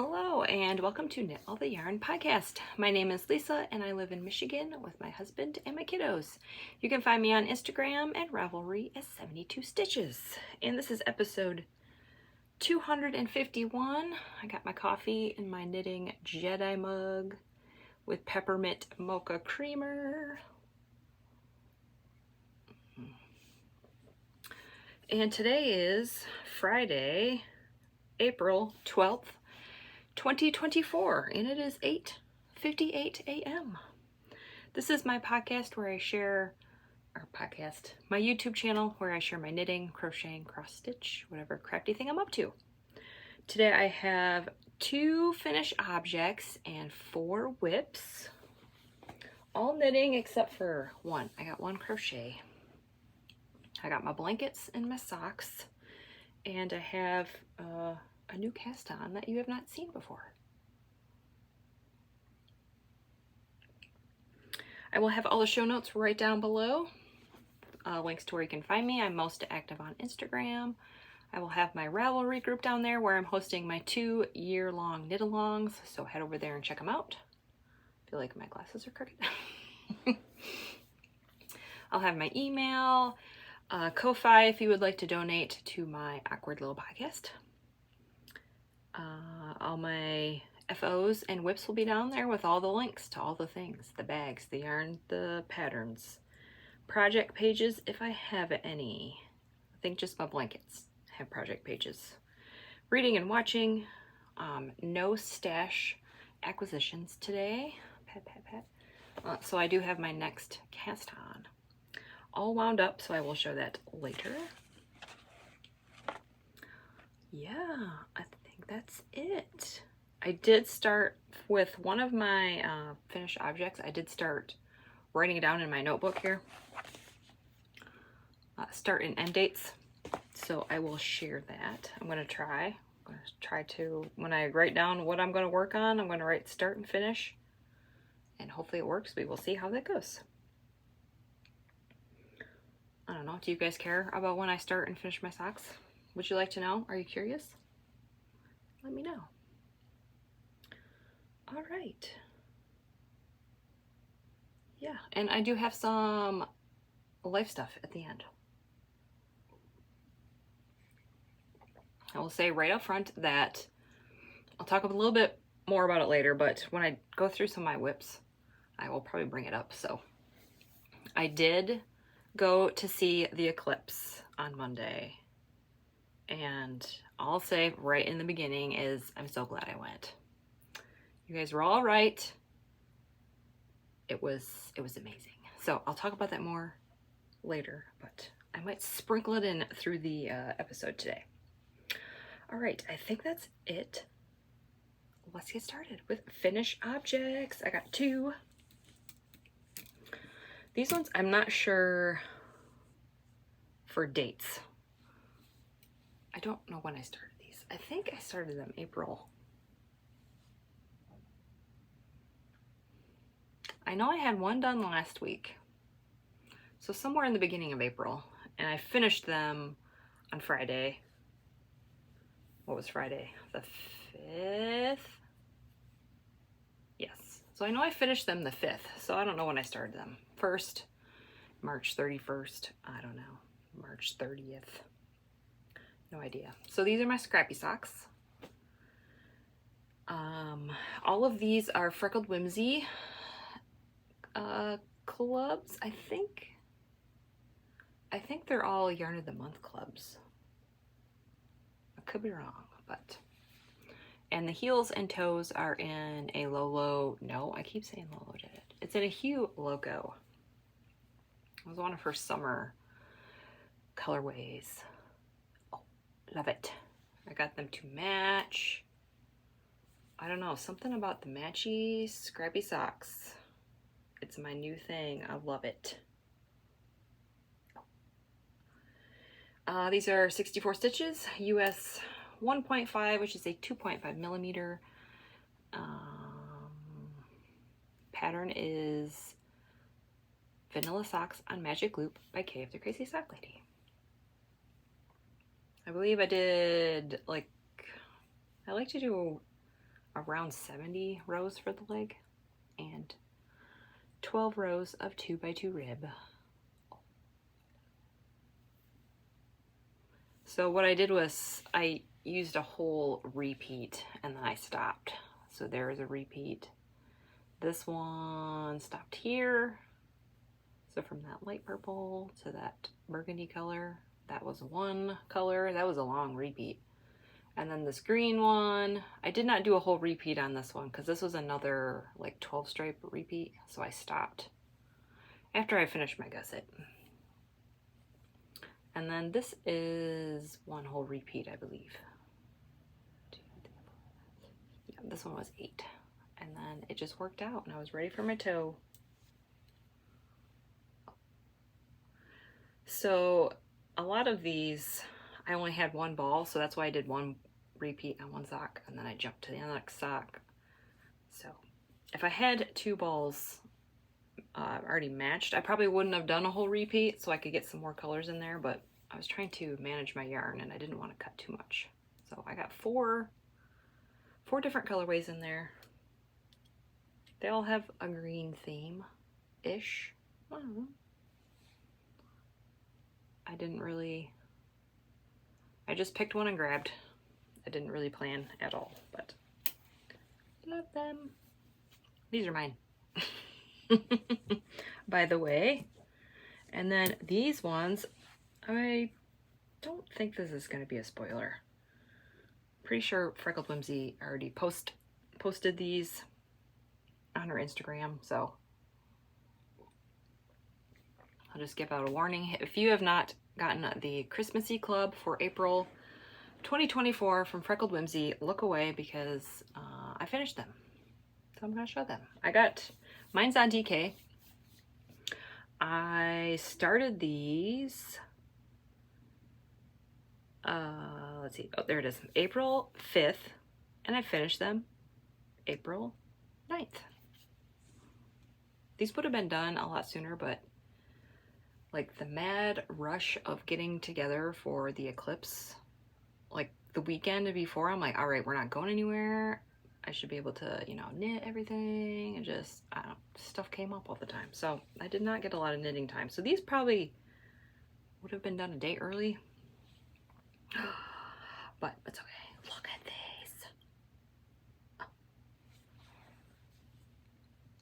Hello and welcome to Knit All the Yarn podcast. My name is Lisa and I live in Michigan with my husband and my kiddos. You can find me on Instagram and Ravelry as 72 Stitches. And this is episode 251. I got my coffee in my knitting Jedi mug with peppermint mocha creamer. And today is Friday, April 12th. 2024, and it is 8:58 a.m. This is my podcast where I share, my YouTube channel where I share my knitting, crocheting, cross stitch, whatever crafty thing I'm up to. Today I have 2 finished objects and 4 whips, all knitting except for one. I got 1 crochet. I got my blankets and my socks, and I have a new cast on that you have not seen before. I will have all the show notes right down below, links to where you can find me. I'm most active on Instagram. I will have my Ravelry group down there where I'm hosting my 2-year-long knit-alongs, so head over there and check them out. I feel like my glasses are crooked. I'll have my email, Ko-Fi if you would like to donate to my awkward little podcast. All my FOs and whips will be down there with all the links to all the things, the bags, the yarn, the patterns, project pages if I have any. I think just my blankets have project pages. Reading and watching, no stash acquisitions today. Pat, pat, pat. So I do have my next cast on all wound up, so I will show that later. Yeah, I think that's it. I did start with one of my finished objects. I did start writing it down in my notebook here. Start and end dates. So I will share that. I'm going to try to, when I write down what I'm going to work on, I'm going to write start and finish. And hopefully it works. We will see how that goes. I don't know. Do you guys care about when I start and finish my socks? Would you like to know? Are you curious? Let me know. All right. Yeah, and I do have some life stuff at the end. I will say right up front that I'll talk a little bit more about it later, but when I go through some of my whips, I will probably bring it up. So I did go to see the eclipse on Monday. And I'll say right in the beginning is I'm so glad I went. You guys were all right. It was amazing. So I'll talk about that more later, but I might sprinkle it in through the episode today. All right, I think that's it. Let's get started with finished objects. I got 2. These ones I'm not sure for dates. I don't know when I started these. I think I started them April. I know I had one done last week. So somewhere in the beginning of April. And I finished them on Friday. What was Friday? The 5th? Yes. So I know I finished them the 5th. So I don't know when I started them. 1st, March 31st. I don't know. March 30th. No idea. So these are my Scrappy socks. All of these are Freckled Whimsy clubs. I think they're all Yarn of the Month clubs. I could be wrong, but. And the heels and toes are in a Lolo. No, I keep saying Lolo did it. It's in a Hue logo. It was one of her summer colorways. Love it. I got them to match. I don't know, something about the matchy Scrappy socks. It's my new thing. I love it. These are 64 stitches, US 1.5, which is a 2.5 millimeter. Pattern is Vanilla Socks on Magic Loop by Kay of the Crazy Sock Lady. I believe I did, like, I like to do around 70 rows for the leg and 12 rows of 2x2 rib. So what I did was I used a whole repeat and then I stopped. So there is a repeat. This one stopped here. So from that light purple to that burgundy color, that was one color. That was a long repeat. And then this green one, I did not do a whole repeat on this one because this was another like 12 stripe repeat. So I stopped after I finished my gusset. And then this is one whole repeat, I believe. Yeah, this one was 8. And then it just worked out and I was ready for my toe. So a lot of these, I only had one ball, so that's why I did one repeat on one sock and then I jumped to the next sock. So if I had 2 balls already matched, I probably wouldn't have done a whole repeat so I could get some more colors in there, but I was trying to manage my yarn and I didn't want to cut too much. So I got four different colorways in there. They all have a green theme-ish. I don't know. I just picked one and grabbed. I didn't really plan at all, but love them. These are mine, by the way. And then these ones, I don't think this is going to be a spoiler. Pretty sure Freckled Whimsy already posted these on her Instagram, so I'll just give out a warning. If you have not gotten the Christmassy club for April 2024 from Freckled Whimsy, look away because I finished them. So I'm going to show them. Mine's on DK. I started these, let's see, oh, there it is, April 5th, and I finished them April 9th. These would have been done a lot sooner, but like the mad rush of getting together for the eclipse, like the weekend before, I'm like, all right, we're not going anywhere. I should be able to, you know, knit everything, and just, I don't know, stuff came up all the time. So I did not get a lot of knitting time. So these probably would have been done a day early, but it's okay. Look at these.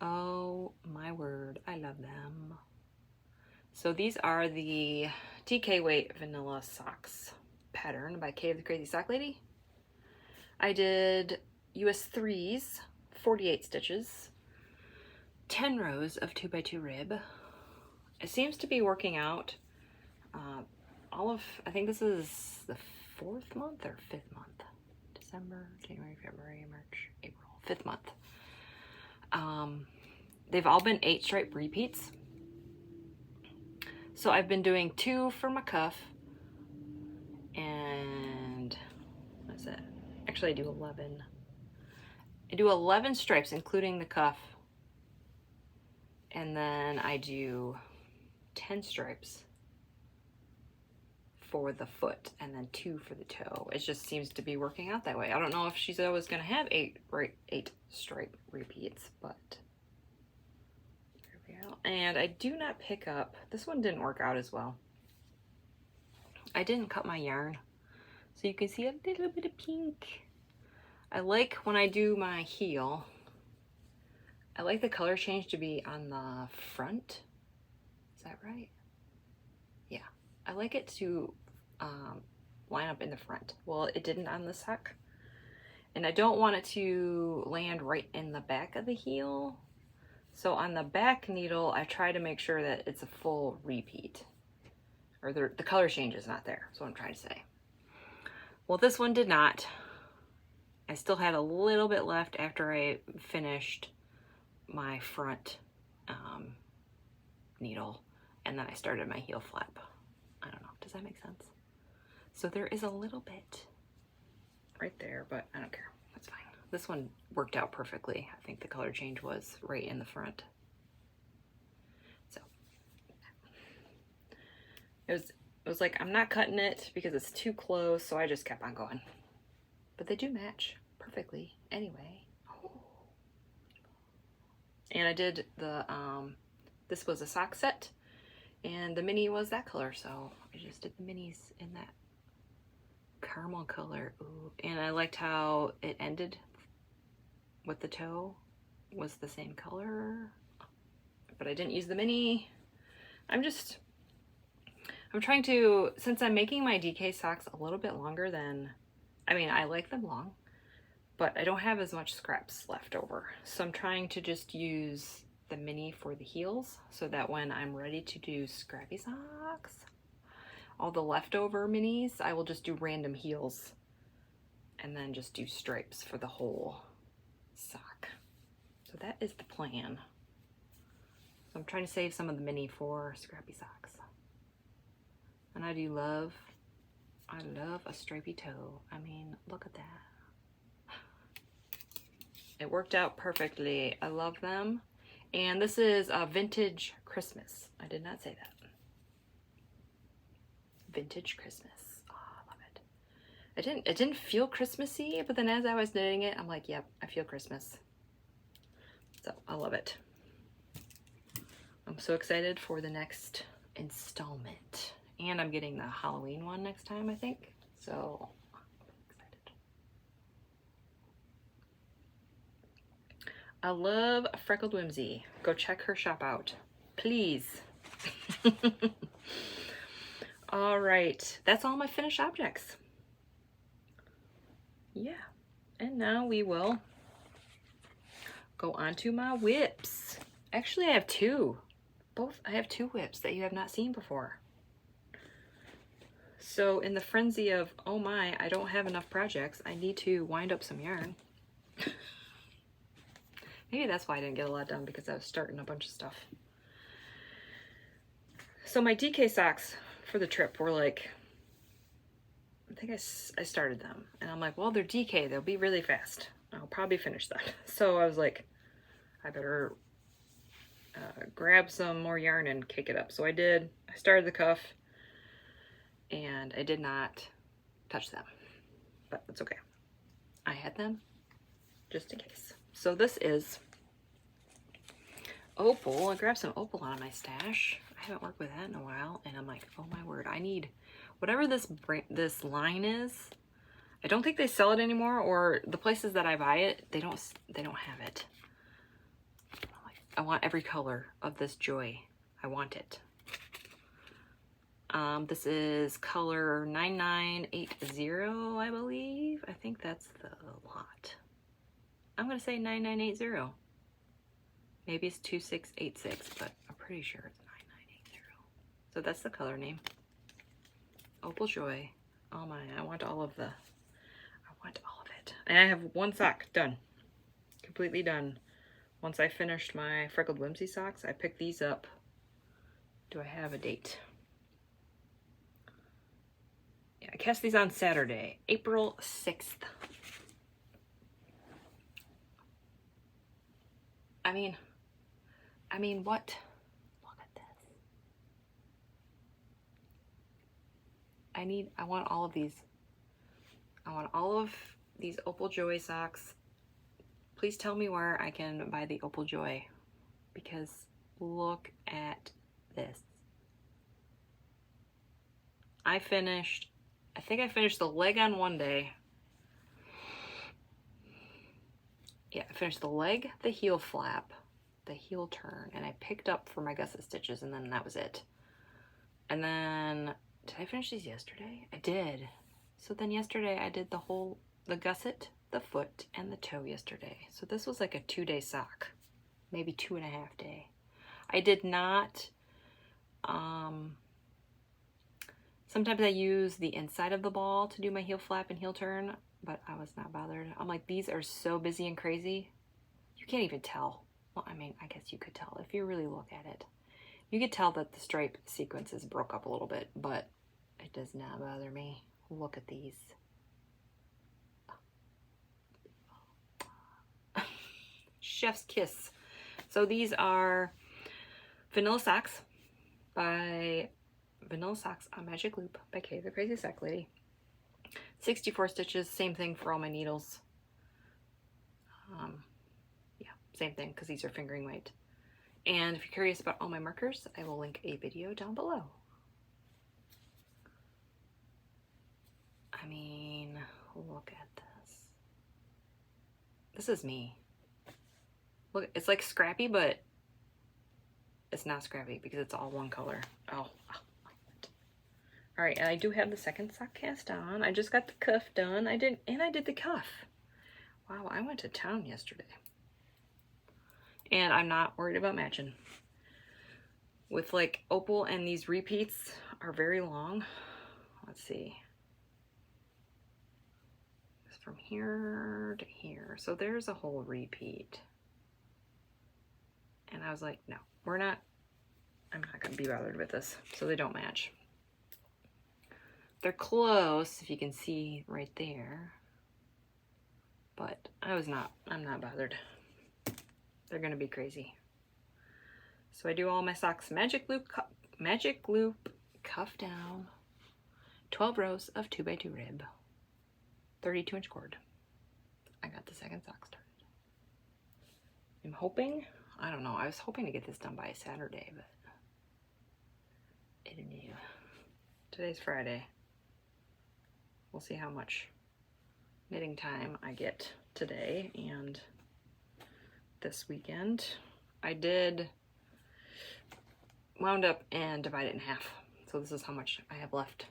Oh my word, I love them. So these are the DK Weight Vanilla Socks pattern by Kay the Crazy Sock Lady. I did US 3s, 48 stitches, 10 rows of 2x2 rib. It seems to be working out. I think this is the 4th month or 5th month. December, January, February, March, April, 5th month. They've all been 8 stripe repeats. So I've been doing 2 for my cuff, and what is that? Actually, I do 11. I do 11 stripes, including the cuff, and then I do 10 stripes for the foot, and then 2 for the toe. It just seems to be working out that way. I don't know if she's always going to have 8 stripe repeats, but there we go. And I do not pick up, this one didn't work out as well. I didn't cut my yarn, so you can see a little bit of pink. I like when I do my heel, I like the color change to be on the front. Is that right? Yeah, I like it to line up in the front. Well, it didn't on the sock. And I don't want it to land right in the back of the heel. So on the back needle, I try to make sure that it's a full repeat. Or the color change is not there, is what I'm trying to say. Well, this one did not. I still had a little bit left after I finished my front needle, and then I started my heel flap. I don't know, does that make sense? So there is a little bit right there, but I don't care, that's fine. This one worked out perfectly. I think the color change was right in the front. So it was like, I'm not cutting it because it's too close, so I just kept on going. But they do match perfectly. perfectly anyway. Oh. And I did the, this was a sock set, and the mini was that color, so I just did the minis in that caramel color. Ooh. And I liked how it ended with the toe was the same color, but I didn't use the mini. I'm trying to, since I'm making my DK socks a little bit longer than, I mean, I like them long, but I don't have as much scraps left over. So I'm trying to just use the mini for the heels so that when I'm ready to do scrappy socks, all the leftover minis, I will just do random heels and then just do stripes for the whole sock. So that is the plan. So I'm trying to save some of the mini for scrappy socks. And I love a stripy toe. I mean, look at that. It worked out perfectly. I love them. And this is a vintage Christmas. I did not say that. Vintage Christmas. Oh, I love it. It didn't feel Christmassy, but then as I was knitting it, I'm like, yep, I feel Christmas. So I love it. I'm so excited for the next installment. And I'm getting the Halloween one next time, I think. So I'm excited. I love Freckled Whimsy. Go check her shop out, please. All right, that's all my finished objects. Yeah, and now we will go on to my whips. Actually, I have two. I have two whips that you have not seen before. So in the frenzy of, oh my, I don't have enough projects, I need to wind up some yarn. Maybe that's why I didn't get a lot done, because I was starting a bunch of stuff. So my DK socks for the trip were like, I think I started them. And I'm like, well, they're DK, they'll be really fast. I'll probably finish that. So I was like, I better grab some more yarn and kick it up. So I did. I started the cuff. And I did not touch them, but it's okay. I had them just in case. So this is Opal. I grabbed some Opal out of my stash. I haven't worked with that in a while, and I'm like, oh my word, I need whatever this line is. I don't think they sell it anymore, or the places that I buy it, they don't have it. I want every color of this joy. I want it. This is color 9980, I believe. I think that's the lot. I'm going to say 9980. Maybe it's 2686, but I'm pretty sure it's 9980. So that's the color name. Opal Joy. Oh my, I want all of it. And I have one sock done. Completely done. Once I finished my Freckled Whimsy socks, I picked these up. Do I have a date? I cast these on Saturday, April 6th. I mean, what? Look at this. I want all of these. I want all of these Opal Joy socks. Please tell me where I can buy the Opal Joy, because look at this. I think I finished the leg on one day. Yeah, I finished the leg, the heel flap, the heel turn, and I picked up for my gusset stitches, and then that was it. And then, did I finish these yesterday? I did. So then yesterday I did the gusset, the foot, and the toe yesterday. So this was like a 2-day sock, maybe 2.5 day. I did not, sometimes I use the inside of the ball to do my heel flap and heel turn, but I was not bothered. I'm like, these are so busy and crazy. You can't even tell. Well, I mean, I guess you could tell if you really look at it. You could tell that the stripe sequences broke up a little bit, but it does not bother me. Look at these. Chef's kiss. So these are Vanilla Socks by Vanilla Socks on Magic Loop by Kay the Crazy Sock Lady. 64 stitches, same thing for all my needles. Same thing, because these are fingering weight. And if you're curious about all my markers, I will link a video down below. I mean, look at this. This is me. Look, it's like Scrappy, but it's not Scrappy because it's all one color. Oh. All right, and I do have the second sock cast on. I just got the cuff done. I did the cuff. Wow, I went to town yesterday. And I'm not worried about matching. With like Opal, and these repeats are very long. Let's see. It's from here to here. So there's a whole repeat. And I was like, no, I'm not gonna be bothered with this. So they don't match. They're close, if you can see right there. But I'm not bothered. They're gonna be crazy. So I do all my socks magic loop cuff down, 12 rows of 2x2 rib, 32-inch cord. I got the second sock started. I'm hoping, I don't know, I was hoping to get this done by Saturday, but I don't know. Today's Friday. We'll see how much knitting time I get today and this weekend. I did wound up and divide it in half. So this is how much I have left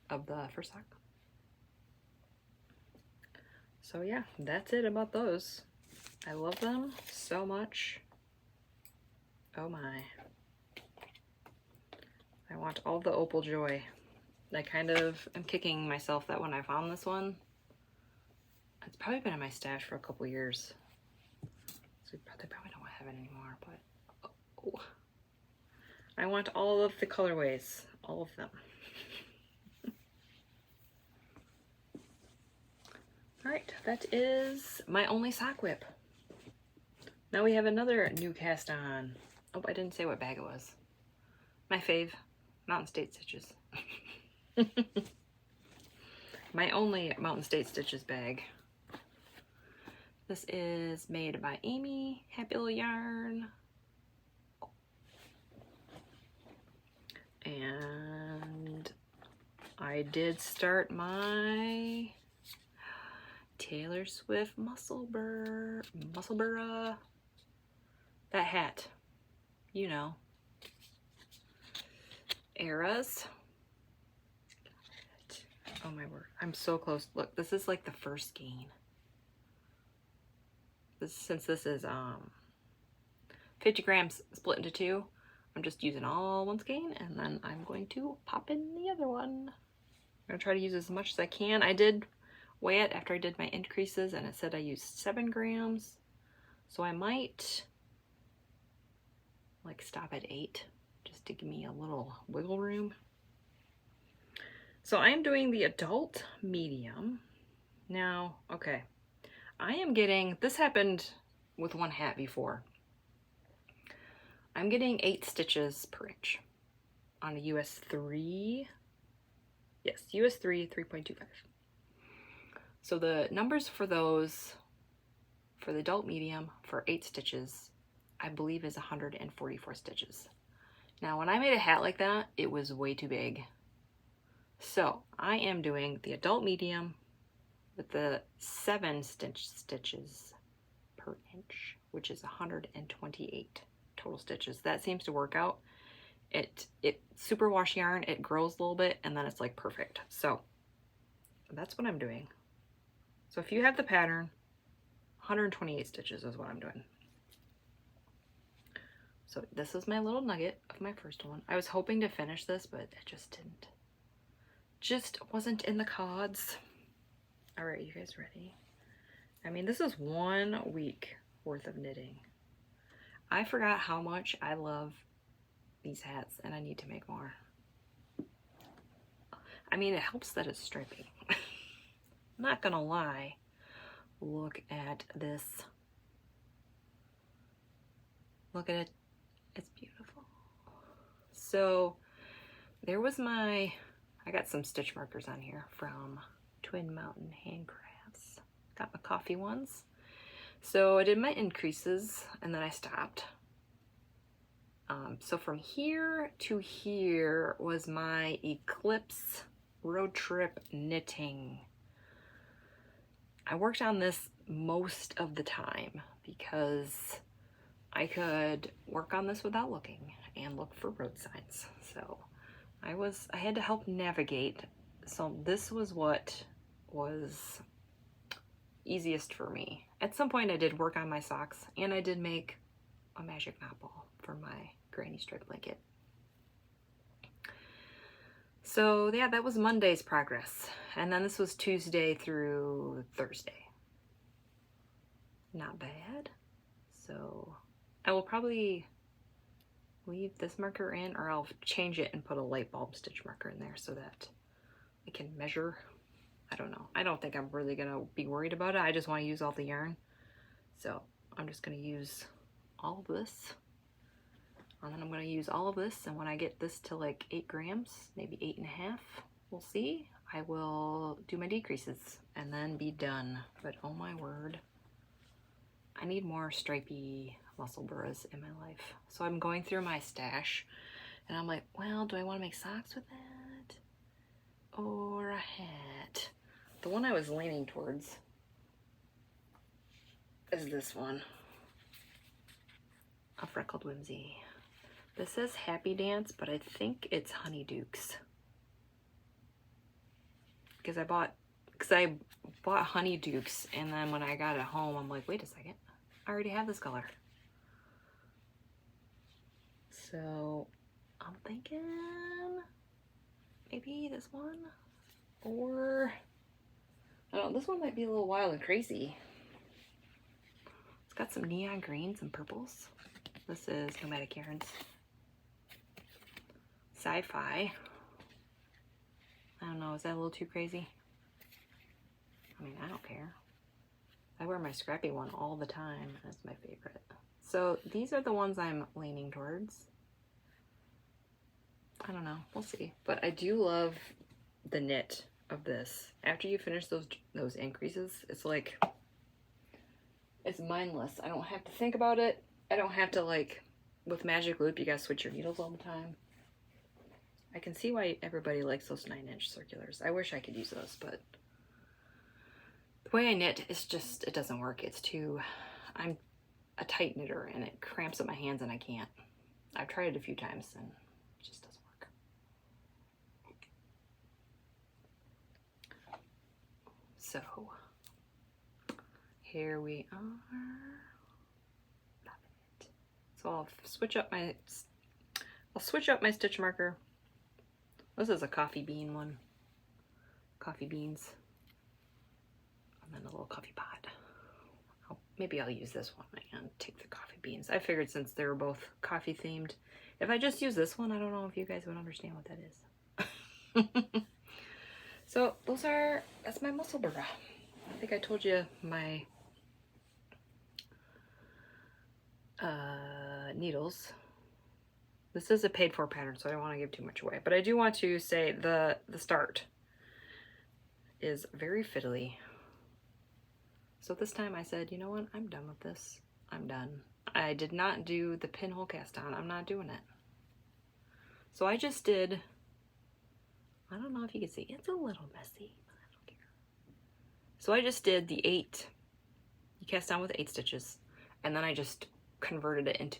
of the first sock. So yeah, that's it about those. I love them so much. Oh my. I want all the Opal joy. I kind of am kicking myself that when I found this one, it's probably been in my stash for a couple years. So they probably don't have it anymore, but oh. I want all of the colorways, all of them. All right, that is my only sock whip. Now we have another new cast on. Oh, I didn't say what bag it was. My fave, Mountain State Stitches. My only Mountain State Stitches bag. This is made by Amy, Happy Little Yarn. And I did start my Taylor Swift Musselburgh, that hat, you know, eras. Oh my word, I'm so close. Look, this is like the first skein. Since this is 50 grams split into two, I'm just using all one skein, and then I'm going to pop in the other one. I'm gonna try to use as much as I can. I did weigh it after I did my increases, and it said I used 7 grams. So I might like stop at 8, just to give me a little wiggle room. So I am doing the adult medium. Now, okay, I am getting, this happened with one hat before. I'm getting 8 stitches per inch on a US 3. Yes, US 3, 3.25. So the numbers for those, for the adult medium, for 8 stitches, I believe is 144 stitches. Now, when I made a hat like that, it was way too big. So I am doing the adult medium with the 7 stitches per inch, which is 128 total stitches. That seems to work out. It superwash yarn, it grows a little bit, and then it's like perfect. So that's what I'm doing. So if you have the pattern, 128 stitches is what I'm doing. So this is my little nugget of my first one. I was hoping to finish this, but it just didn't. Just wasn't in the cards. All right, you guys ready? I mean, this is 1 week worth of knitting. I forgot how much I love these hats, and I need to make more. I mean, it helps that it's striping. I'm not gonna lie. Look at this. Look at it. It's beautiful. So there was I got some stitch markers on here from Twin Mountain Handcrafts. Got my coffee ones. So I did my increases and then I stopped. So from here to here was my Eclipse road trip knitting. I worked on this most of the time because I could work on this without looking and look for road signs. So I had to help navigate. So this was what was easiest for me. At some point I did work on my socks and I did make a magic knot ball for my granny stripe blanket. So yeah, that was Monday's progress. And then this was Tuesday through Thursday. Not bad. So I will probably leave this marker in, or I'll change it and put a light bulb stitch marker in there so that I can measure. I don't know. I don't think I'm really gonna be worried about it. I just want to use all the yarn. So I'm just gonna use all of this. And then I'm gonna use all of this, and when I get this to like 8 grams, maybe 8.5, we'll see. I will do my decreases and then be done. But oh my word, I need more stripy muscle burras in my life. So I'm going through my stash and I'm like, well, do I want to make socks with that? Or a hat? The one I was leaning towards is this one. A Freckled Whimsy. This says Happy Dance, but I think it's Honeydukes. Because I bought Honeydukes, and then when I got it home, I'm like, wait a second, I already have this color. So I'm thinking maybe this one, or I don't know, this one might be a little wild and crazy. It's got some neon greens and purples. This is Nomadic Yarns. Sci-fi. I don't know, is that a little too crazy? I mean, I don't care. I wear my Scrappy one all the time. That's my favorite. So these are the ones I'm leaning towards. I don't know, we'll see. But I do love the knit of this. After you finish those increases, it's like, it's mindless. I don't have to think about it. I don't have to, like, with Magic Loop, you gotta switch your needles all the time. I can see why everybody likes those 9-inch circulars. I wish I could use those, but the way I knit is just, it doesn't work. It's too, I'm a tight knitter and it cramps up my hands and I can't. I've tried it a few times and it just doesn't work. So here we are. Love it. So I'll switch up my stitch marker. This is a coffee bean one. Coffee beans. And then a little coffee pot. Maybe I'll use this one and take the coffee beans. I figured since they were both coffee themed, if I just use this one, I don't know if you guys would understand what that is. So that's my muscle burra. I think I told you my needles. This is a paid for pattern, so I don't want to give too much away. But I do want to say the start is very fiddly. So this time I said, you know what? I'm done with this. I'm done. I did not do the pinhole cast on. I'm not doing it. So I just did, I don't know if you can see, it's a little messy, but I don't care. So I just did the 8, you cast on with 8 stitches, and then I just converted it into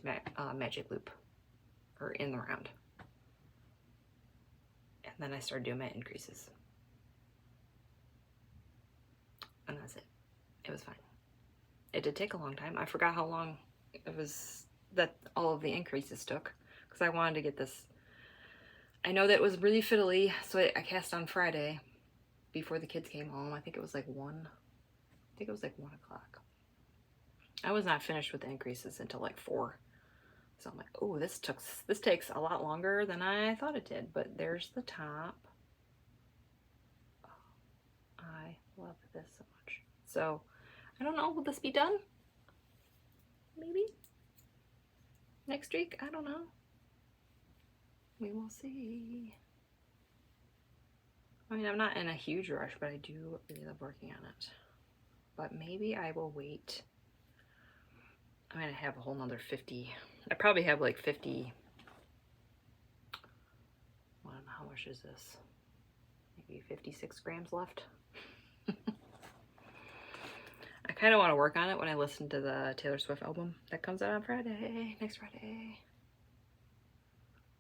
Magic Loop. Or in the round. And then I started doing my increases. And that's it. It was fine. It did take a long time. I forgot how long it was that all of the increases took, because I wanted to get this. I know that it was really fiddly, so I cast on Friday before the kids came home. I think it was like 1. I think it was like 1 o'clock. I was not finished with the increases until like 4. So I'm like, oh, this takes a lot longer than I thought it did. But there's the top. Oh, I love this so much. So I don't know, will this be done? Maybe next week? I don't know. We will see. I mean, I'm not in a huge rush, but I do really love working on it. But maybe I will wait I'm gonna have a whole nother 50. I probably have like 50. I don't know, how much is this? Maybe 56 grams left. I kind of want to work on it when I listen to the Taylor Swift album that comes out on Friday, next Friday.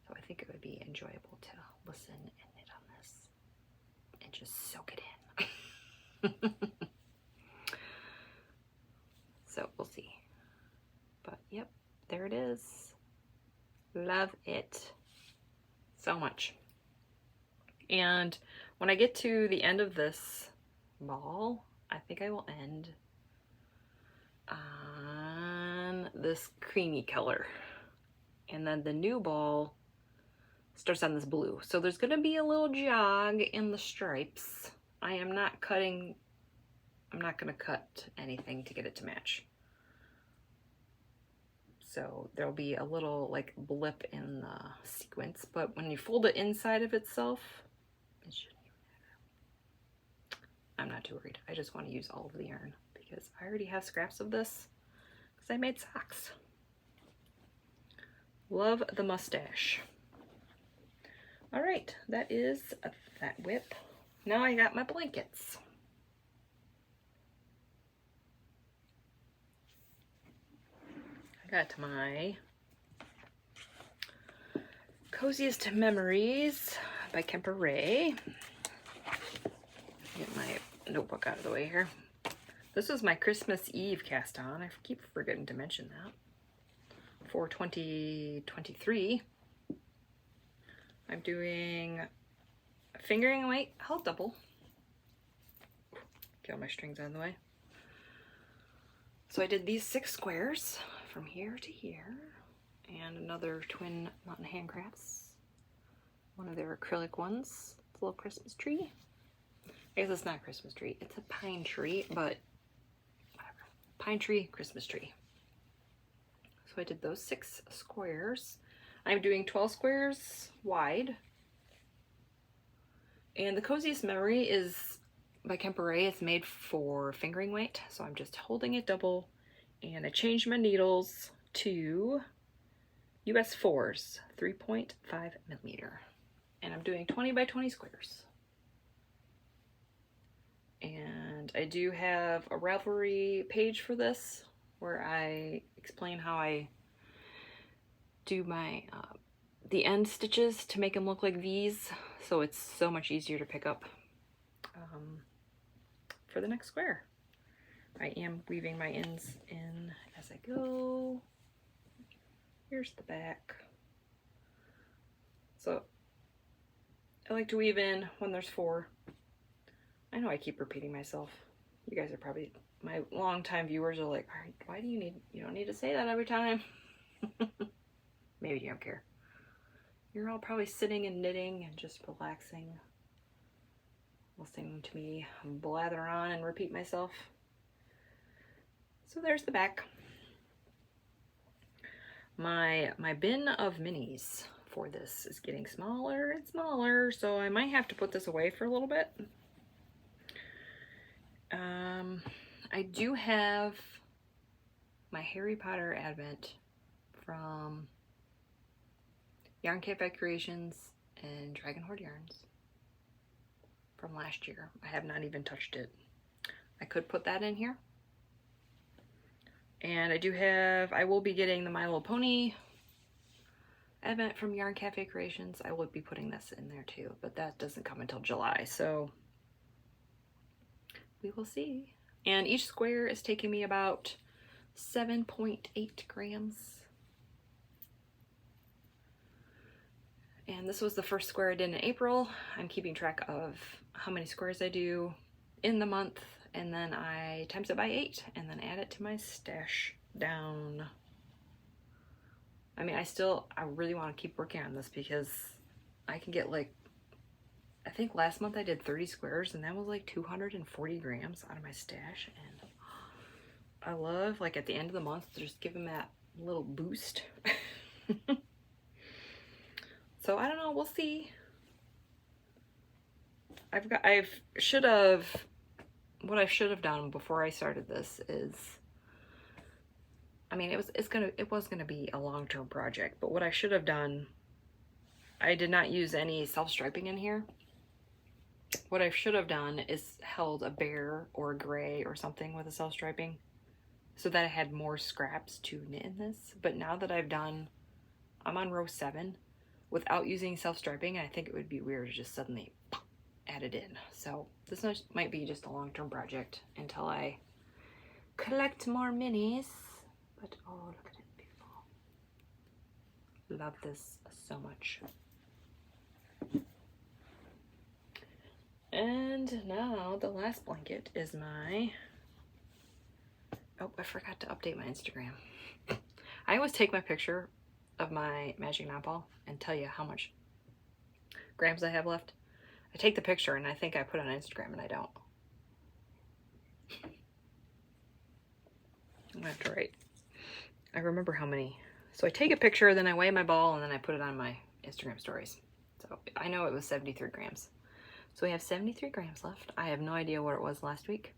So I think it would be enjoyable to listen and knit on this and just soak it in. So we'll see. But yep, there it is. Love it so much. And when I get to the end of this ball, I think I will end on this creamy color. And then the new ball starts on this blue. So there's gonna be a little jog in the stripes. I'm not gonna cut anything to get it to match. So there'll be a little like blip in the sequence, but when you fold it inside of itself, it shouldn't even matter. I'm not too worried. I just want to use all of the yarn because I already have scraps of this because I made socks. Love the mustache. All right, that is that whip. Now I got my blankets. I got my Coziest Memories by Kemper Ray. Get my notebook out of the way here. This was my Christmas Eve cast on. I keep forgetting to mention that. For 2023. I'm doing fingering weight held double. Get all my strings out of the way. So I did these 6 squares from here to here, and another twin Mountain Handcrafts. One of their acrylic ones. It's a little Christmas tree. I guess it's not a Christmas tree. It's a pine tree, but whatever. Pine tree, Christmas tree. So I did those 6 squares. I'm doing 12 squares wide. And the Coziest Memory is by Kemper Ray. It's made for fingering weight. So I'm just holding it double. And I changed my needles to US 4s, 3.5 millimeter. And I'm doing 20 by 20 squares. And I do have a Ravelry page for this where I explain how I do my the end stitches to make them look like V's, so it's so much easier to pick up for the next square. I am weaving my ends in as I go. Here's the back. So I like to weave in when there's 4. I know I keep repeating myself. You guys are probably, my longtime viewers are like, all right, why do you don't need to say that every time. Maybe you don't care. You're all probably sitting and knitting and just relaxing, listening to me blather on and repeat myself. So there's the back. My bin of minis for this is getting smaller and smaller, so I might have to put this away for a little bit. I do have my Harry Potter Advent from Yarn Cafe Creations and Dragon Horde Yarns from last year. I have not even touched it. I could put that in here. And I will be getting the My Little Pony Advent from Yarn Cafe Creations. I would be putting this in there too, but that doesn't come until July, so we will see. And each square is taking me about 7.8 grams. And this was the first square I did in April. I'm keeping track of how many squares I do in the month, and then I times it by 8 and then add it to my stash down. I mean, I really want to keep working on this because I can get like, I think last month I did 30 squares and that was like 240 grams out of my stash, and I love, like, at the end of the month, just give them that little boost. So I don't know, we'll see. What I should have done before I started this is I mean, it was gonna be a long-term project, but what I should have done, I did not use any self-striping in here. What I should have done is held a bear or a gray or something with a self-striping so that I had more scraps to knit in this. But now that I'm on row 7 without using self-striping, I think it would be weird to just suddenly add it in. So this might be just a long-term project until I collect more minis. But oh, look at it, beautiful. Love this so much. And now the last blanket is my, oh, I forgot to update my Instagram. I always take my picture of my magic knot ball and tell you how much grams I have left. I take the picture and I think I put it on Instagram and I don't. I'm gonna have to write. I remember how many. So I take a picture, then I weigh my ball, and then I put it on my Instagram stories. So I know it was 73 grams. So we have 73 grams left. I have no idea what it was last week,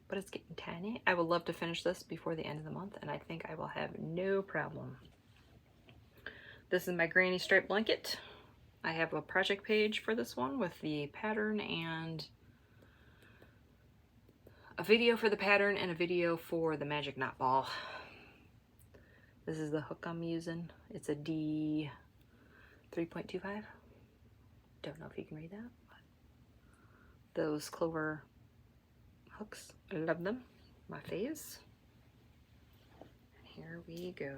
but it's getting tiny. I would love to finish this before the end of the month, and I think I will have no problem. This is my granny stripe blanket. I have a project page for this one with the pattern and a video for the pattern and a video for the magic knot ball. This is the hook I'm using. It's a D 3.25. Don't know if you can read that. But those clover hooks, I love them. My faves. Here we go.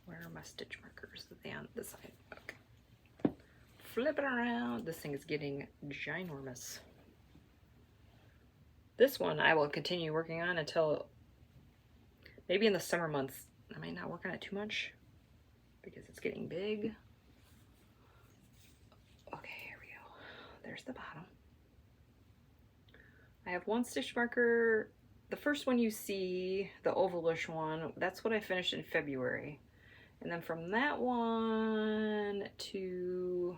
Where are my stitch markers? Are they on this side? Okay. Flip it around. This thing is getting ginormous. This one I will continue working on until maybe in the summer months. I might not work on it too much because it's getting big. Okay, here we go. There's the bottom. I have one stitch marker. The first one you see, the ovalish one, that's what I finished in February. And then from that one to,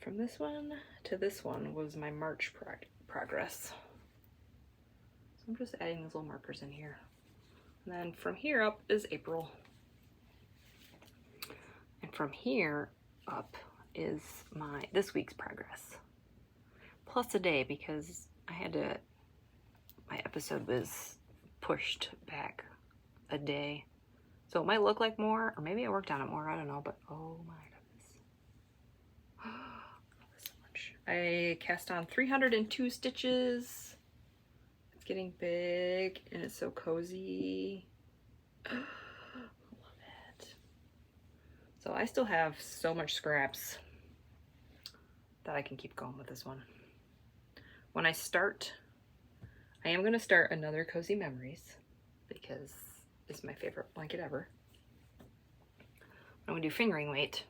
from this one to this one was my March progress. So I'm just adding these little markers in here. And then from here up is April. And from here up is this week's progress. Plus a day because I had to, my episode was pushed back a day. So it might look like more, or maybe I worked on it more, I don't know, but oh my goodness. I love this so much. I cast on 302 stitches. It's getting big and it's so cozy. I love it. So I still have so much scraps that I can keep going with this one. When I start, I am going to start another Cozy Memories because it's my favorite blanket ever. I'm going to do fingering weight.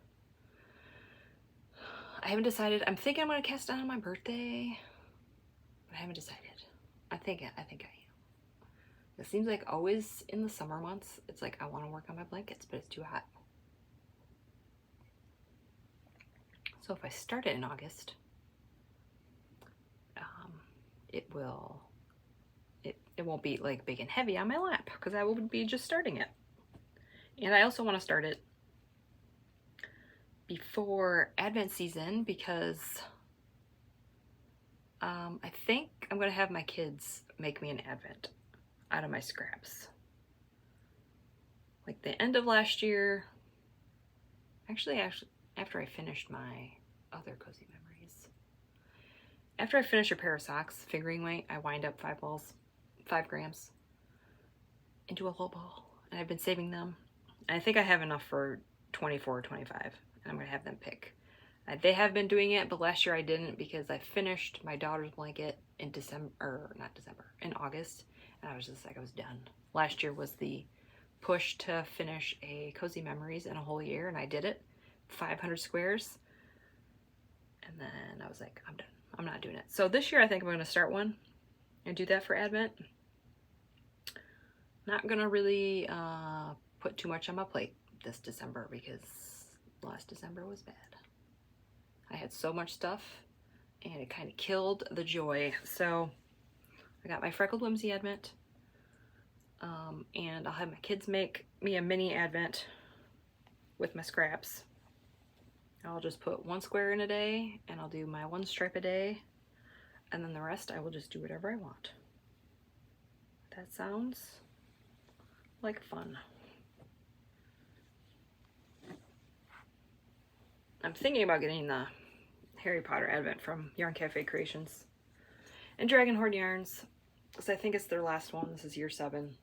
I haven't decided. I'm thinking I'm going to cast it on my birthday, but I haven't decided. I think I am. It seems like always in the summer months, it's like I want to work on my blankets, but it's too hot. So if I start it in August, it won't be like big and heavy on my lap because I will be just starting it. And I also want to start it before Advent season because I think I'm going to have my kids make me an Advent out of my scraps. Like the end of last year, actually after I finished my other Cozy Memories. After I finish a pair of socks, fingering weight, I wind up 5 grams into a whole ball. And I've been saving them. And I think I have enough for 24 or 25. And I'm going to have them pick. They have been doing it, but last year I didn't because I finished my daughter's blanket in in August. And I was just like, I was done. Last year was the push to finish a Cozy Memories in a whole year. And I did it. 500 squares. And then I was like, I'm done. I'm not doing it. So this year I think I'm going to start one and do that for Advent. Not going to really put too much on my plate this December because last December was bad. I had so much stuff and it kind of killed the joy. So I got my Freckled Whimsy advent. And I'll have my kids make me a mini advent with my scraps. I'll just put 1 square in a day, and I'll do my 1 stripe a day, and then the rest I will just do whatever I want. That sounds like fun. I'm thinking about getting the Harry Potter advent from Yarn Cafe Creations and Dragon Horde Yarns, because I think it's their last one. This is year 7.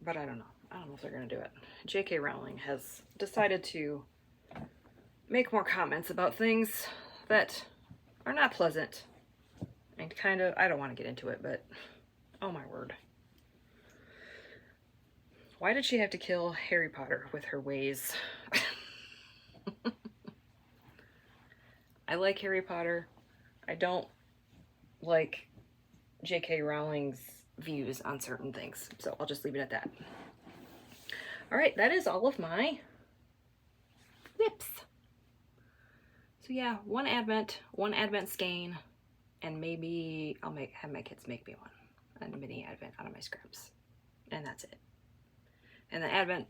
But I don't know. I don't know if they're going to do it. J.K. Rowling has decided to make more comments about things that are not pleasant. And kind of, I don't want to get into it, but oh my word. Why did she have to kill Harry Potter with her ways? I like Harry Potter. I don't like J.K. Rowling's views on certain things, so I'll just leave it at that. Alright, that is all of my whips. So yeah, one advent skein, and maybe I'll have my kids make me one, a mini advent out of my scraps, and that's it. And the advent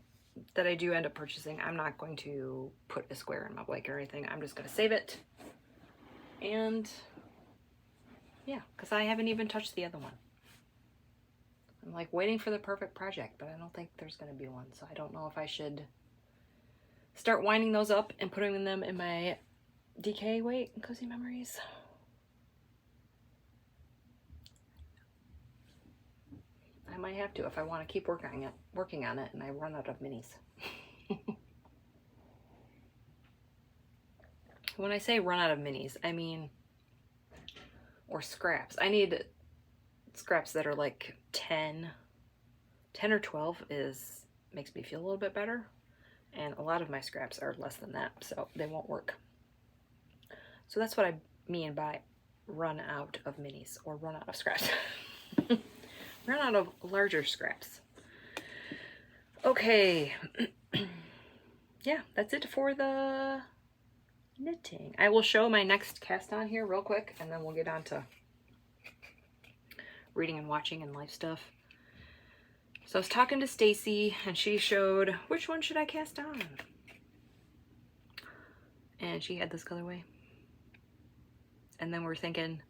that I do end up purchasing, I'm not going to put a square in my blanket or anything. I'm just going to save it. And yeah, because I haven't even touched the other one. I'm like waiting for the perfect project, but I don't think there's going to be one. So I don't know if I should start winding those up and putting them in my DK weight and cozy memories. I might have to if I want to keep working on it and I run out of minis. When I say run out of minis, I mean, or scraps. I need scraps that are like 10 or 12 makes me feel a little bit better. And a lot of my scraps are less than that, so they won't work. So that's what I mean by run out of minis or run out of scraps. Run out of larger scraps. Okay. Yeah, that's it for the knitting. I will show my next cast on here real quick, and then we'll get on to reading and watching and life stuff. So I was talking to Stacy, and she showed which one should I cast on, and she had this colorway. And then we're thinking,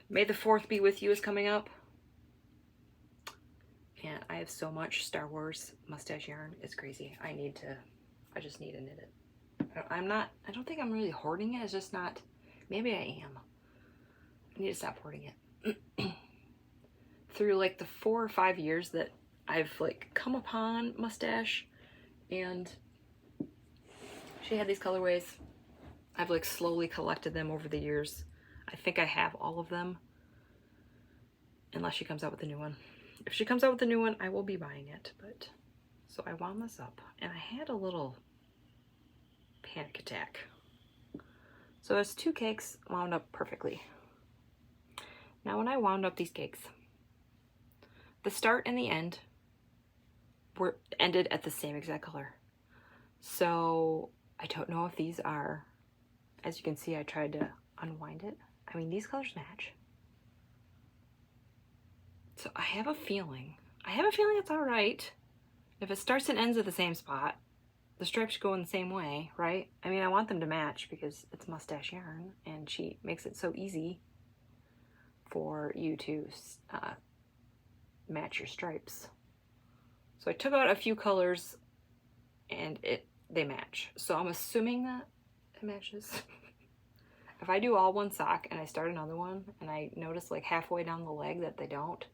May the 4th be with you is coming up. And I have so much Star Wars mustache yarn. It's crazy. I just need to knit it. I don't think I'm really hoarding it. It's just not, maybe I am. I need to stop hoarding it. Through like the 4 or 5 years that I've like come upon mustache, and she had these colorways. I've like slowly collected them over the years. I think I have all of them, unless she comes out with a new one. If she comes out with a new one, I will be buying it. But so I wound this up, and I had a little panic attack. So it's 2 cakes wound up perfectly. Now when I wound up these cakes, the start and the end ended at the same exact color. So I don't know if these are, as you can see, I tried to unwind it. I mean, these colors match. So I have a feeling it's all right. If it starts and ends at the same spot, the stripes should go in the same way, right? I mean, I want them to match because it's mustache yarn, and she makes it so easy for you to match your stripes. So I took out a few colors, and they match. So I'm assuming that it matches. If I do all one sock and I start another one, and I notice like halfway down the leg that they don't,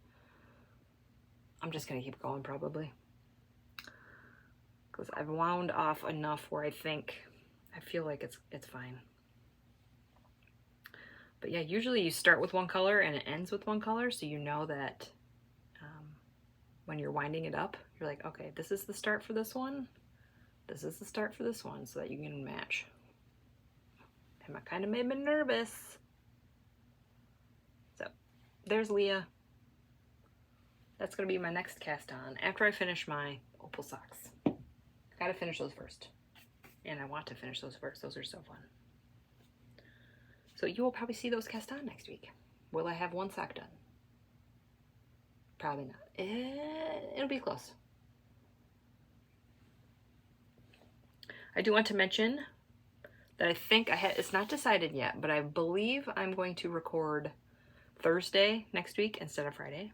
I'm just gonna keep going probably. Because I've wound off enough where I feel like it's fine. But yeah, usually you start with one color and it ends with one color, so you know that when you're winding it up, you're like, okay, this is the start for this one, this is the start for this one, so that you can match. And that kind of made me nervous. So there's Leah. That's gonna be my next cast on after I finish my Opal socks. Gotta finish those first. And I want to finish those first. Those are so fun. So you will probably see those cast on next week. Will I have one sock done? Probably not. It'll be close. I do want to mention that I think it's not decided yet, but I believe I'm going to record Thursday next week instead of Friday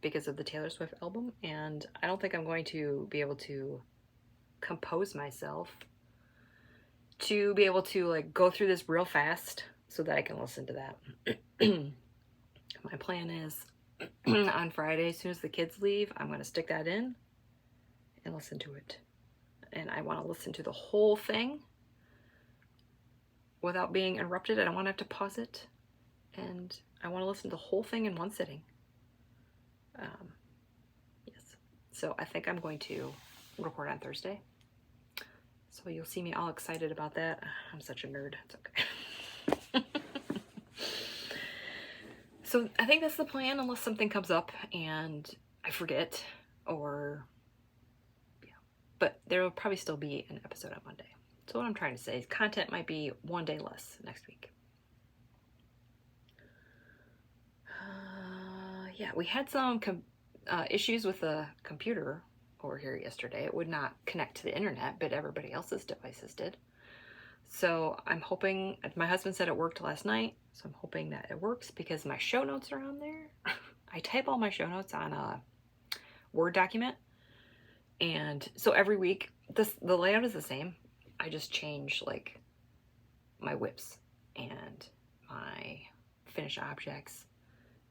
because of the Taylor Swift album, and I don't think I'm going to be able to compose myself to be able to like go through this real fast so that I can listen to that. My plan is on Friday, as soon as the kids leave, I'm going to stick that in and listen to it. And I want to listen to the whole thing without being interrupted. I don't want to have to pause it. And I want to listen to the whole thing in one sitting. Yes. So I think I'm going to record on Thursday. So you'll see me all excited about that. I'm such a nerd. It's okay. So I think that's the plan unless something comes up and I forget or, yeah. But there will probably still be an episode on Monday. So what I'm trying to say is content might be one day less next week. Yeah, we had some issues with the computer over here yesterday. It would not connect to the internet, but everybody else's devices did. So I'm hoping, my husband said it worked last night, so I'm hoping that it works because my show notes are on there. I type all my show notes on a Word document. And so every week, the layout is the same. I just change like my whips and my finished objects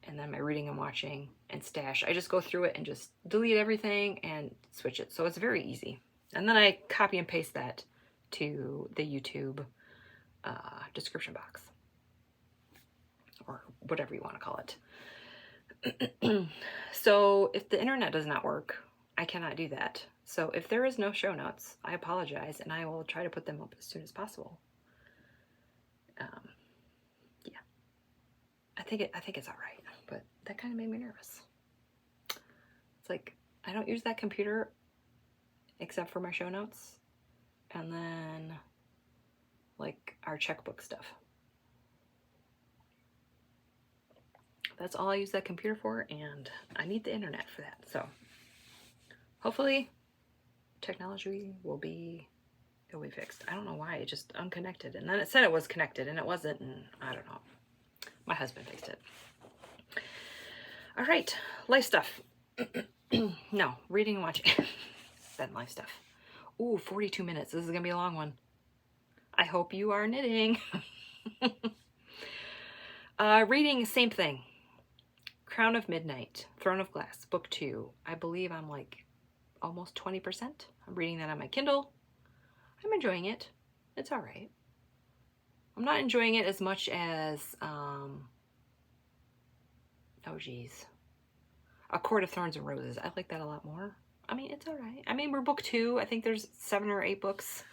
and then my reading and watching and stash. I just go through it and just delete everything and switch it. So it's very easy. And then I copy and paste that to the YouTube description box or whatever you want to call it. So if the internet does not work, I cannot do that. So if there is no show notes, I apologize and I will try to put them up as soon as possible. Yeah, I think it's all right, but that kind of made me nervous. It's like I don't use that computer except for my show notes and then like our checkbook stuff. That's all I use that computer for, and I need the internet for that. So hopefully technology will be fixed. I don't know why, it just unconnected. And then it said it was connected and it wasn't, and I don't know. My husband fixed it. All right, life stuff. No, reading and watching. Then life stuff. Ooh, 42 minutes. This is gonna be a long one. I hope you are knitting. Reading, same thing. Crown of Midnight, Throne of Glass, book 2. I believe I'm like almost 20%. I'm reading that on my Kindle. I'm enjoying it. It's all right. I'm not enjoying it as much as, oh geez, A Court of Thorns and Roses. I like that a lot more. I mean, it's all right. I mean, we're book 2. I think there's 7 or 8 books.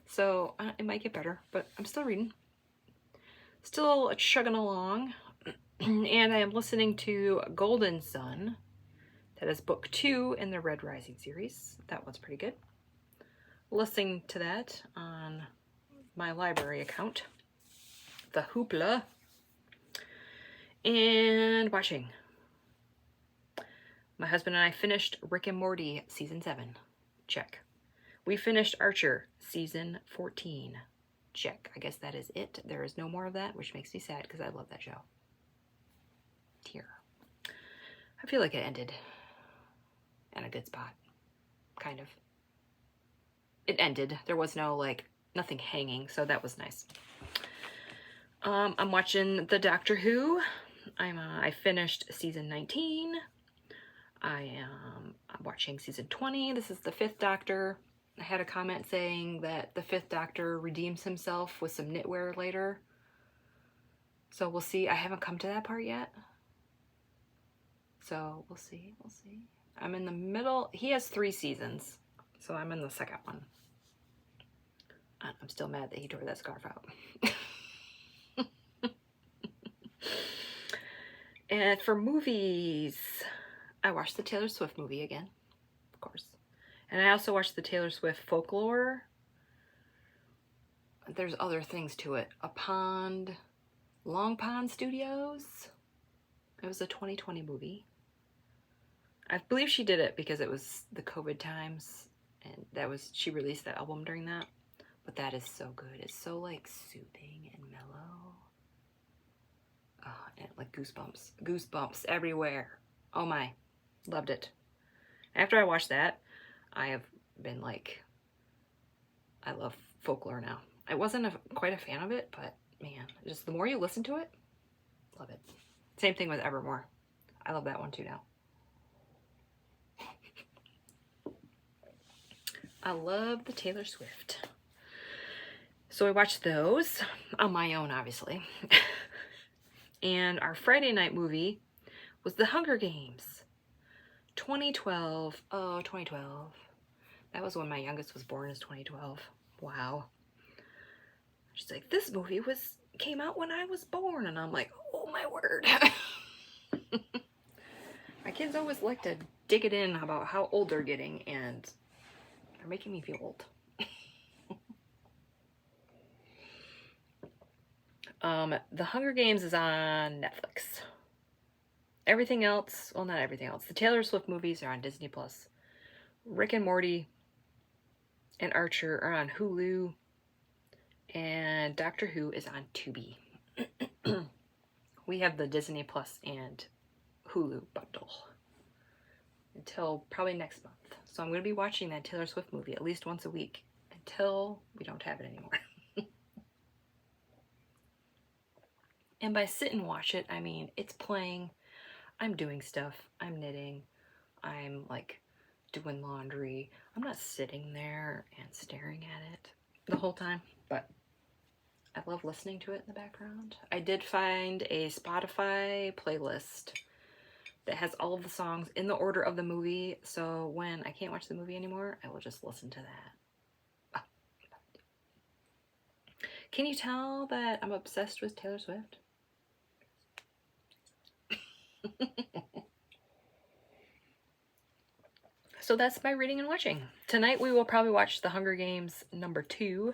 So it might get better, but I'm still reading. Still chugging along. And I am listening to Golden Sun. That is book 2 in the Red Rising series. That one's pretty good. Listening to that on my library account. The Hoopla. And watching. My husband and I finished Rick and Morty season 7. Check. We finished Archer season 14. Check. I guess that is it. There is no more of that, which makes me sad because I love that show. Tear. I feel like it ended in a good spot. Kind of. It ended. There was no, like, nothing hanging, so that was nice. I'm watching the Doctor Who. I finished season 19. I'm watching season 20. This is the 5th Doctor. I had a comment saying that the 5th Doctor redeems himself with some knitwear later. So we'll see. I haven't come to that part yet. So we'll see. We'll see. I'm in the middle. He has 3 seasons. So I'm in the 2nd one. I'm still mad that he tore that scarf out. And for movies, I watched the Taylor Swift movie again, of course. And I also watched the Taylor Swift Folklore. There's other things to it. A Pond, Long Pond Studios. It was a 2020 movie. I believe she did it because it was the COVID times, and she released that album during that. But that is so good. It's so like soothing and mellow. Oh, and like goosebumps everywhere. Oh my, loved it. After I watched that, I have been like, I love folklore now. I wasn't quite a fan of it, but man, just the more you listen to it, love it. Same thing with Evermore. I love that one too now. I love the Taylor Swift. So I watched those on my own, obviously. And our Friday night movie was The Hunger Games. 2012. Oh, 2012. That was when my youngest was born, is 2012. Wow. She's like, this movie came out when I was born. And I'm like, oh my word. My kids always like to dig it in about how old they're getting, and they're making me feel old. The Hunger Games is on Netflix. Everything else, well, not everything else. The Taylor Swift movies are on Disney+. Rick and Morty and Archer are on Hulu. And Doctor Who is on Tubi. We have the Disney Plus and Hulu bundle until probably next month. So I'm going to be watching that Taylor Swift movie at least once a week until we don't have it anymore. And by sit and watch it, I mean it's playing, I'm doing stuff, I'm knitting, I'm like doing laundry. I'm not sitting there and staring at it the whole time, but I love listening to it in the background. I did find a Spotify playlist that has all of the songs in the order of the movie, so when I can't watch the movie anymore, I will just listen to that. Oh. Can you tell that I'm obsessed with Taylor Swift? So that's my reading and watching. Tonight we will probably watch The Hunger Games #2.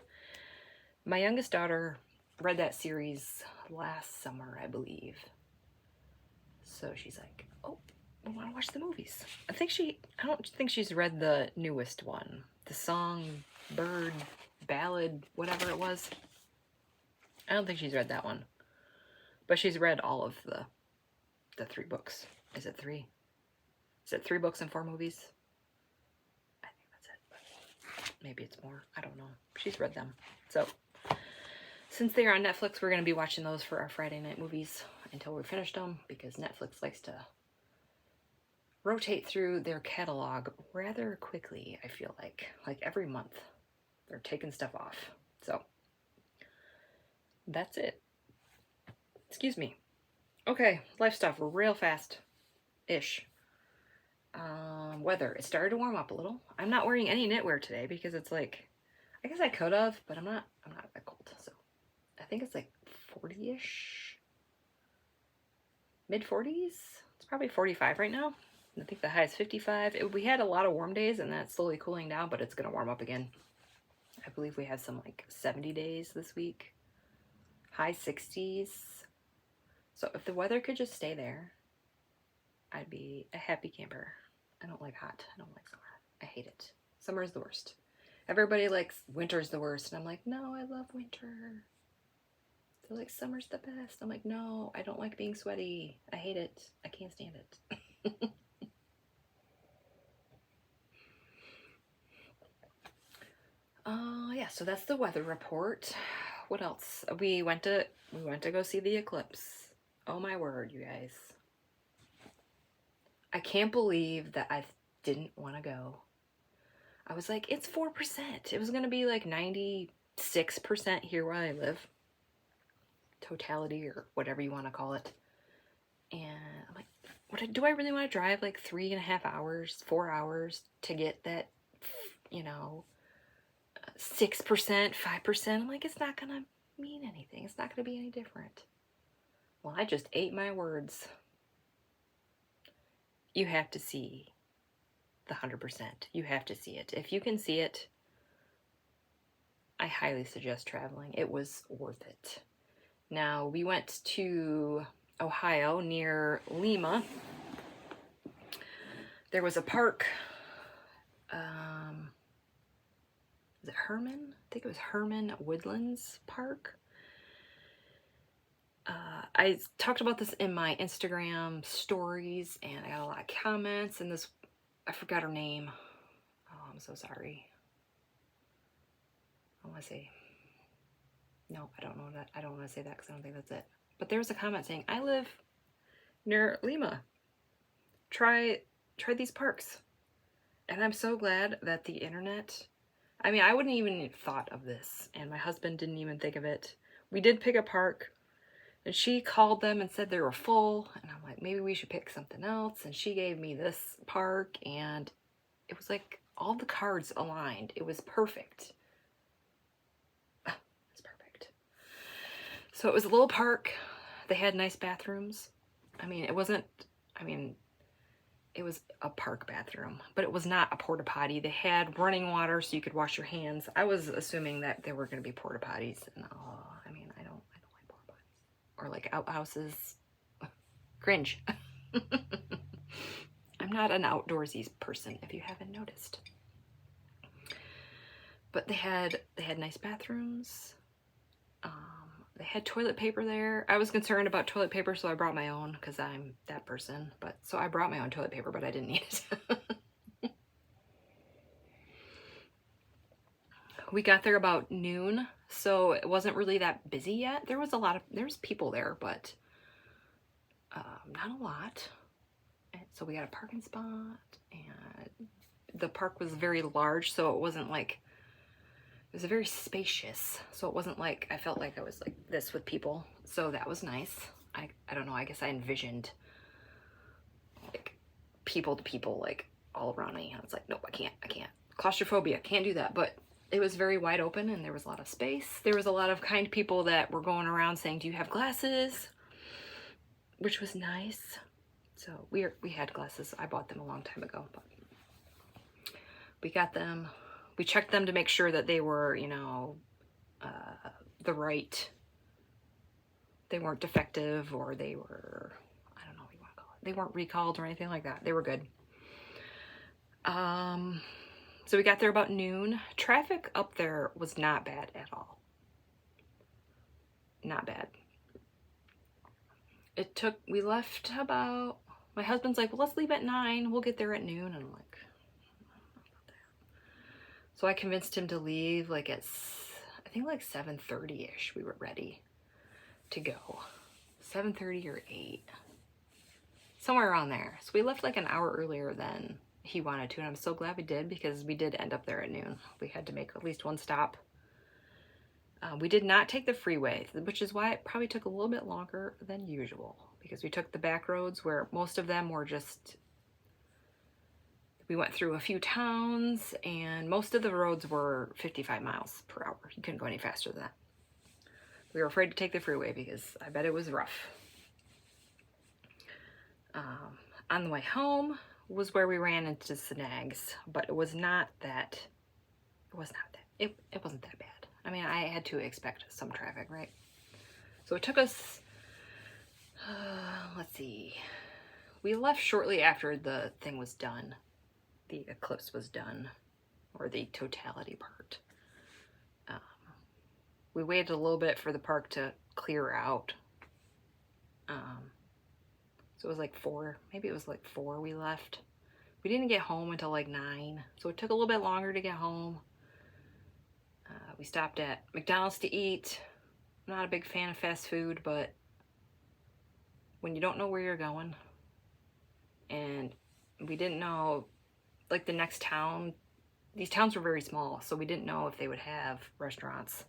My youngest daughter read that series last summer, I believe. So she's like, oh, I want to watch the movies. I don't think she's read the newest one. The Songbird Ballad, whatever it was. I don't think she's read that one. But she's read all of the 3 books. Is it 3? Is it 3 books and 4 movies? I think that's it. But maybe it's more. I don't know. She's read them. So, since they are on Netflix, we're going to be watching those for our Friday night movies until we're finished them, because Netflix likes to rotate through their catalog rather quickly, I feel like. Like every month, they're taking stuff off. So, that's it. Excuse me. Okay, life stuff real fast-ish. Weather. It started to warm up a little. I'm not wearing any knitwear today because it's like, I guess I could have, but I'm not that cold. So I think it's like 40-ish. Mid-40s? It's probably 45 right now. I think the high is 55. We had a lot of warm days and that's slowly cooling down, but it's going to warm up again. I believe we have some like 70 days this week. High 60s. So if the weather could just stay there, I'd be a happy camper. I don't like hot. I don't like summer. I hate it. Summer is the worst. Everybody likes winter's the worst. And I'm like, no, I love winter. They're like, summer's the best. I'm like, no, I don't like being sweaty. I hate it. I can't stand it. Yeah, so that's the weather report. What else? We went to go see the eclipse. Oh my word, you guys. I can't believe that I didn't want to go. I was like, it's 4%. It was going to be like 96% here where I live. Totality or whatever you want to call it. And I'm like, do I really want to drive like 3.5 hours, 4 hours to get that, 6%, 5%? I'm like, it's not going to mean anything. It's not going to be any different. Well, I just ate my words. You have to see the 100%. You have to see it. If you can see it, I highly suggest traveling. It was worth it. Now, we went to Ohio near Lima. There was a park, is it Herman? I think it was Herman Woodlands Park. I talked about this in my Instagram stories, and I got a lot of comments, and this, I forgot her name. Oh, I'm so sorry. I want to say, no, I don't know that. I don't want to say that because I don't think that's it. But there was a comment saying, I live near Lima. Try these parks. And I'm so glad that the internet, I mean, I wouldn't even have thought of this, and my husband didn't even think of it. We did pick a park, and she called them and said they were full, and I'm like, maybe we should pick something else, and she gave me this park, and it was like all the cards aligned. It was perfect. It's perfect. So it was a little park. They had nice bathrooms. I mean, it was a park bathroom, but it was not a porta potty. They had running water so you could wash your hands. I was assuming that there were going to be porta potties, and I mean, I don't like porta potties or like outhouses. Cringe. I'm not an outdoorsy person, if you haven't noticed. But they had nice bathrooms. They had toilet paper there. I was concerned about toilet paper, so I brought my own because I'm that person. So I brought my own toilet paper, but I didn't need it. We got there about noon, so it wasn't really that busy yet. There was people there, but not a lot. And so we got a parking spot, and the park was very large, so it wasn't like, it was very spacious, so it wasn't like I felt like I was like this with people, so that was nice. I don't know, I guess I envisioned like people to people like all around me, and I was like, nope, I can't. Claustrophobia, can't do that. But it was very wide open, and there was a lot of space. There was a lot of kind people that were going around saying, do you have glasses? Which was nice. So we had glasses. I bought them a long time ago, but we got them. We checked them to make sure that they were, you know, the right, they weren't defective, or they were, I don't know what you want to call it. They weren't recalled or anything like that. They were good. So we got there about noon. Traffic up there was not bad at all. Not bad. We left about, my husband's like, well, let's leave at 9. We'll get there at noon. And I'm like, so I convinced him to leave like at, I think like 7:30-ish. We were ready to go. 7:30 or 8. Somewhere around there. So we left like an hour earlier than he wanted to, and I'm so glad we did, because we did end up there at noon. We had to make at least one stop. We did not take the freeway, which is why it probably took a little bit longer than usual, because we took the back roads where most of them were just, we went through a few towns, and most of the roads were 55 miles per hour. You couldn't go any faster than that. We were afraid to take the freeway because I bet it was rough. On the way home was where we ran into snags, but it wasn't that bad. I mean, I had to expect some traffic, right? So it took us, let's see, we left shortly after the thing was done. The eclipse was done, or the totality part. We waited a little bit for the park to clear out. So it was like 4, maybe it was like 4 we left. We didn't get home until like 9, so it took a little bit longer to get home. We stopped at McDonald's to eat. I'm not a big fan of fast food, but when you don't know where you're going, and we didn't know, like the next town, these towns were very small, so we didn't know if they would have restaurants.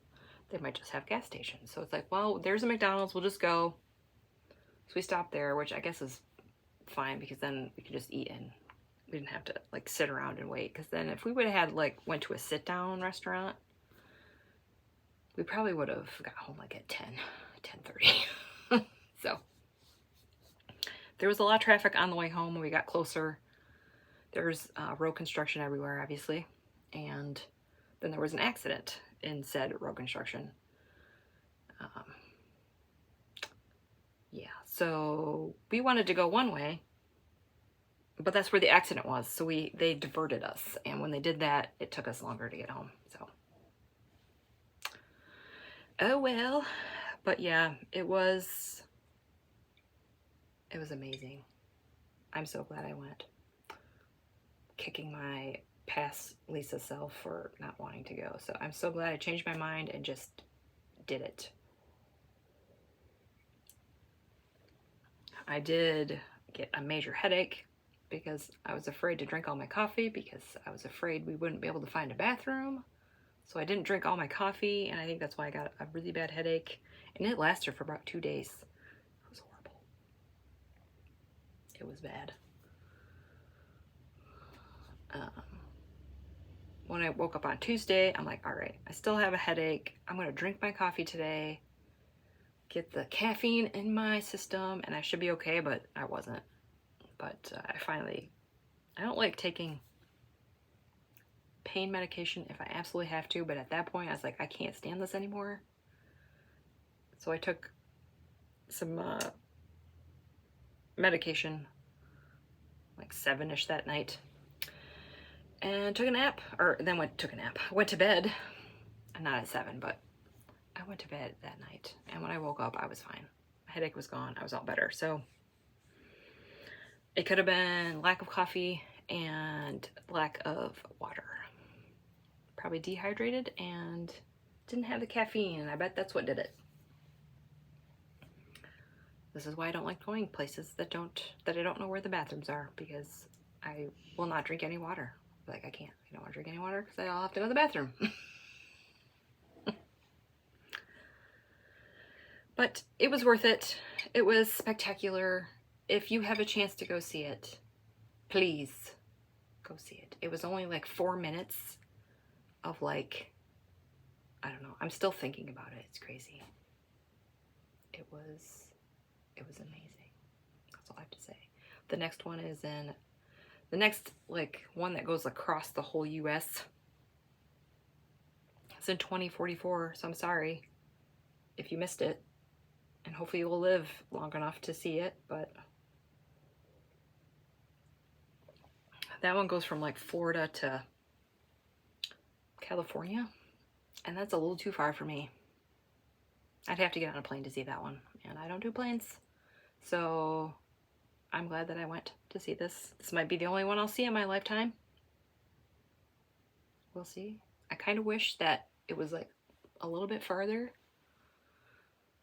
They might just have gas stations. So it's like, well, there's a McDonald's, we'll just go. So we stopped there, which I guess is fine, because then we could just eat, and we didn't have to like sit around and wait. Because then if we would have had like went to a sit down restaurant, we probably would have got home like at 10:30. So there was a lot of traffic on the way home when we got closer. There's road construction everywhere, obviously. And then there was an accident in said road construction. Yeah, So we wanted to go one way, but that's where the accident was. So they diverted us. And when they did that, it took us longer to get home. So, oh well. But yeah, it was amazing. I'm so glad I went. Kicking my past Lisa self for not wanting to go. So I'm so glad I changed my mind and just did it. I did get a major headache because I was afraid to drink all my coffee because I was afraid we wouldn't be able to find a bathroom. So I didn't drink all my coffee, and I think that's why I got a really bad headache. And it lasted for about 2 days. It was horrible. It was bad. When I woke up on Tuesday, I'm like, all right, I still have a headache. I'm going to drink my coffee today, get the caffeine in my system, and I should be okay, but I wasn't. But I don't like taking pain medication if I absolutely have to, but at that point, I was like, I can't stand this anymore. So I took some medication, like 7-ish that night, and took a nap, I went to bed, not at 7, but I went to bed that night, and when I woke up, I was fine. My headache was gone. I was all better. So it could have been lack of coffee and lack of water. Probably dehydrated and didn't have the caffeine, and I bet that's what did it. This is why I don't like going places that I don't know where the bathrooms are, because I will not drink any water. Like, I don't want to drink any water because I'll have to go to the bathroom. But it was worth it. It was spectacular. If you have a chance to go see it, please go see it. It was only like 4 minutes of like, I don't know. I'm still thinking about it. It's crazy. It was amazing. That's all I have to say. The next one is the next like one that goes across the whole US. It's in 2044, so I'm sorry if you missed it. And hopefully you will live long enough to see it, but that one goes from like Florida to California, and that's a little too far for me. I'd have to get on a plane to see that one, and I don't do planes. So I'm glad that I went to see this. This might be the only one I'll see in my lifetime. We'll see. I kind of wish that it was like a little bit farther.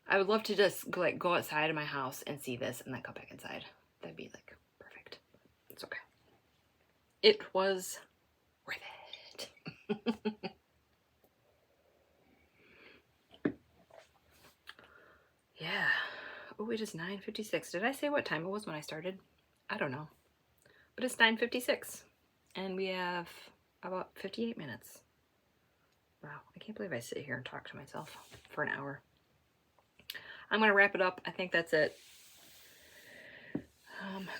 I would love to just go outside of my house and see this and then come back inside. That'd be like perfect. It's okay. It was worth it. Yeah. Oh, it is 9:56. Did I say what time it was when I started? I don't know. But it's 9:56. And we have about 58 minutes. Wow. I can't believe I sit here and talk to myself for an hour. I'm going to wrap it up. I think that's it.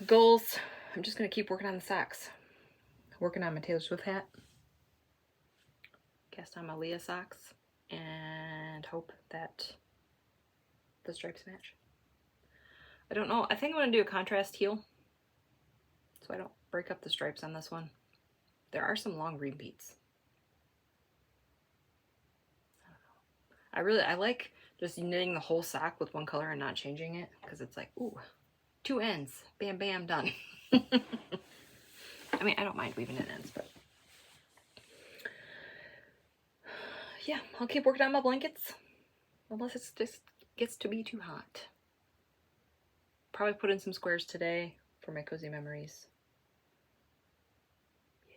Goals. I'm just going to keep working on the socks. Working on my Taylor Swift hat. Cast on my Leah socks. And hope that the stripes match. I don't know. I think I'm going to do a contrast heel, so I don't break up the stripes on this one. There are some long repeats. I don't know. I like just knitting the whole sock with one color and not changing it, because it's like, ooh, 2 ends. Bam, bam, done. I mean, I don't mind weaving in ends, but yeah, I'll keep working on my blankets unless it just gets to be too hot. Probably put in some squares today for my cozy memories. Yeah.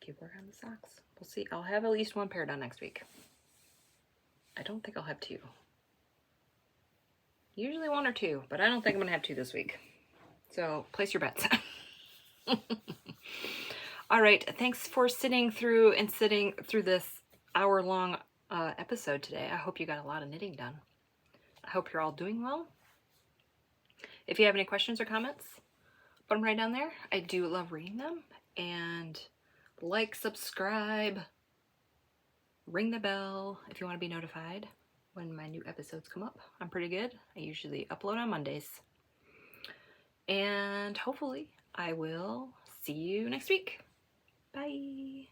Keep working on the socks. We'll see. I'll have at least 1 pair done next week. I don't think I'll have 2. Usually 1 or 2, but I don't think I'm going to have 2 this week. So place your bets. All right. Thanks for sitting through this hour-long episode today. I hope you got a lot of knitting done. I hope you're all doing well. If you have any questions or comments, put them right down there. I do love reading them. And like, subscribe, ring the bell if you want to be notified. when my new episodes come up. I'm pretty good. I usually upload on Mondays. And hopefully I will see you next week. Bye.